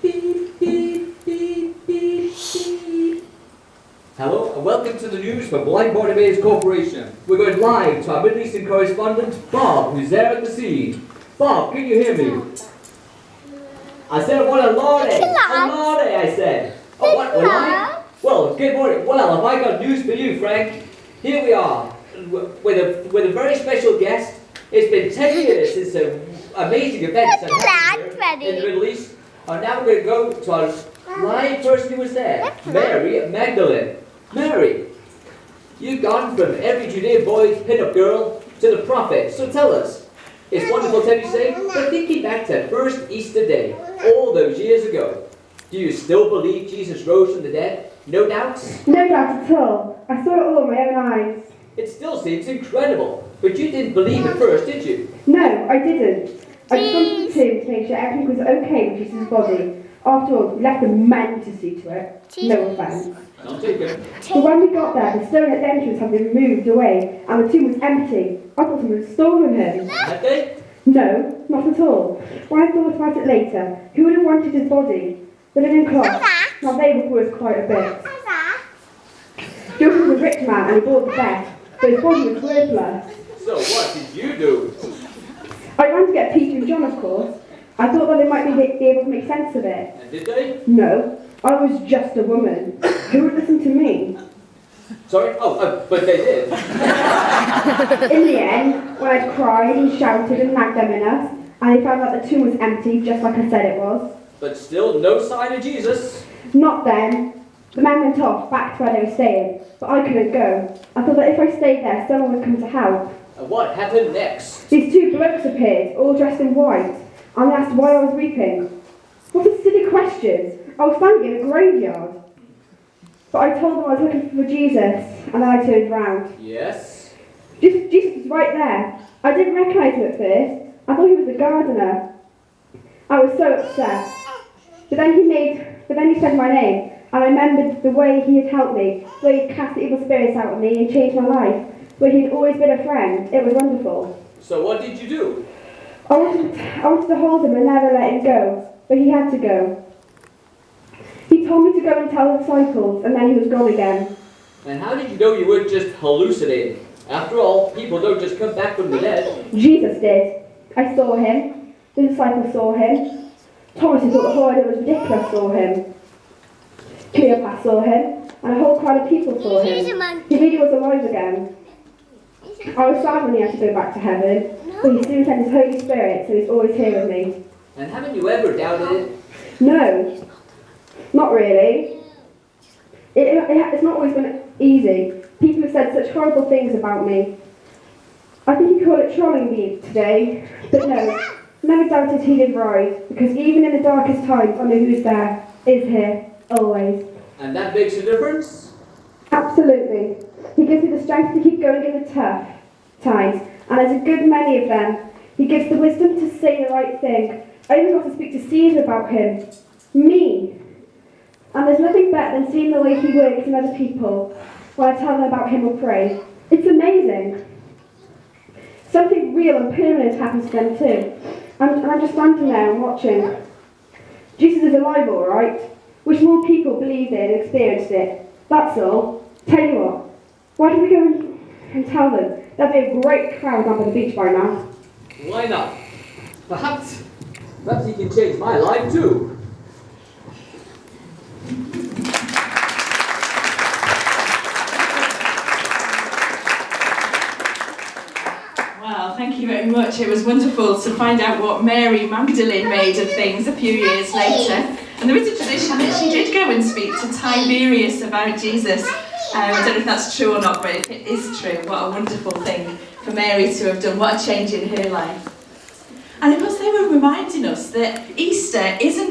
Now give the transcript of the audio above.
Beep, beep, beep, beep, beep. Hello and welcome to the news from Bartimaeus Corporation. We're going live to our Middle Eastern correspondent, Bob, who's there at the scene. Bob, can you hear me? I said, what a lordy! A lordy, I said. Oh, what? Will I? Well, good morning. Well, have I got news for you, Frank? Here we are, with a very special guest. It's been 10 years since amazing events that happened here in the Middle East. And now we're going to go to our live person who was there, Mary Magdalene. Mary, you've gone from every Judean boy's pin-up girl to the prophet. So tell us, it's wonderful to have you say, but thinking back to first Easter Day, all those years ago, do you still believe Jesus rose from the dead? No doubts? No doubt at all. I saw it all with my own eyes. It still seems incredible, but you didn't believe at first, did you? No, I didn't. I just wanted to make sure everything was okay with Jesus' body. After all, we left the men to see to it. No offence. I'll take it. But when we got there, the stone at the entrance had been moved away, and the tomb was empty. I thought someone had stolen him. Had they? No, not at all. When I thought about it later, who would have wanted his body? The linen cloth. Now they were worth quite a bit. Joseph was a rich man and he bought the best, but his body was worthless. So what did you do? I ran to get Peter and John, of course. I thought that they might be able to make sense of it. And did they? No, I was just a woman. Who would listen to me? Sorry? Oh, but they did. In the end, when I'd cried and shouted and nagged them enough, and they found out the tomb was empty, just like I said it was. But still no sign of Jesus. Not then. The men went off, back to where they were staying, but I couldn't go. I thought that if I stayed there, someone would come to help. And what happened next? These two blokes appeared, all dressed in white, and they asked why I was weeping. What a silly question. I was standing in a graveyard. But I told them I was looking for Jesus, and then I turned round. Yes? Jesus was right there. I didn't recognise him at first. I thought he was the gardener. I was so upset. But then he said my name, and I remembered the way he had helped me, the way he'd cast the evil spirits out of me and changed my life, the way he'd always been a friend. It was wonderful. So what did you do? I wanted to hold him and never let him go, but he had to go. He told me to go and tell the disciples, and then he was gone again. And how did you know you weren't just hallucinating? After all, people don't just come back from the dead. Jesus did. I saw him. The disciples saw him. Thomas, who thought the whole idea was ridiculous, saw him. Cleopas saw him, and a whole crowd of people saw him. He really was alive again. I was sad when he had to go back to heaven, but he soon sent his Holy Spirit, so he's always here with me. And haven't you ever doubted it? No, not really. It's not always been easy. People have said such horrible things about me. I think you call it trolling me today, but no, never doubted he did right, because even in the darkest times, I know who's there, is here, always. And that makes a difference? Absolutely. He gives me the strength to keep going in the tough times, and there's a good many of them. He gives the wisdom to say the right thing. I even got to speak to Caesar about him. Me. And there's nothing better than seeing the way he works in other people when I tell them about him or pray. It's amazing. Something real and permanent happens to them too. And I'm just standing there and watching. Jesus is alive, all right. Wish more people believed it and experienced it. That's all. Tell you what, why don't we go and tell them? There'll be a great crowd up on the beach by now. Why not? Perhaps he can change my life too. Well, thank you very much. It was wonderful to find out what Mary Magdalene made of things a few years later. And there is a tradition that she did go and speak to Tiberius about Jesus. I don't know if that's true or not, but if it is true, what a wonderful thing for Mary to have done. What a change in her life. And of course, they were reminding us that Easter isn't